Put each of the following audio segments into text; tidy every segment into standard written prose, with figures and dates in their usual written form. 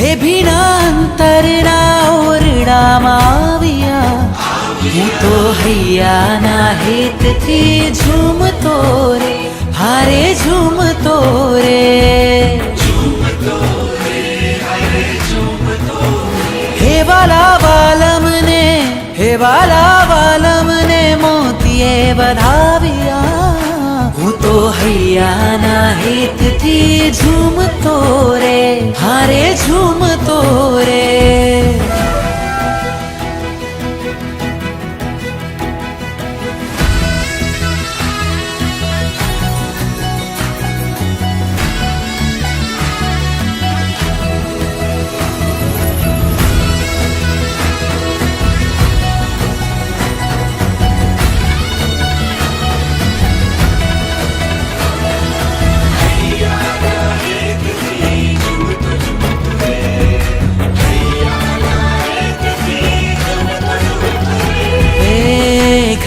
हे भीना अंतरना ओरडा माविया हूँ तो हैया नाहीत ती झूमतो रे हारे झूमतो रे हे बाला बालमने मोतिये बधाविया हूँ तो हैया नाहीत ती झूमतो रे हारे झूमतो रे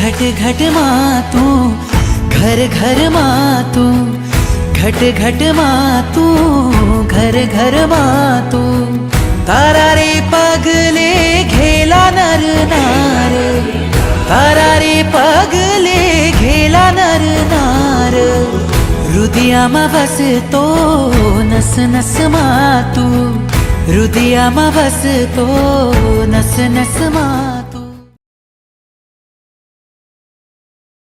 घट घट मातू घर घर मातू घट घट मातू घर घर मातू तारा रे पगले घेला नर नार तारा रे पगले घेला नर नार हृदयामा बसतो नस नस मातू हृदयामा बसतो नस नस मा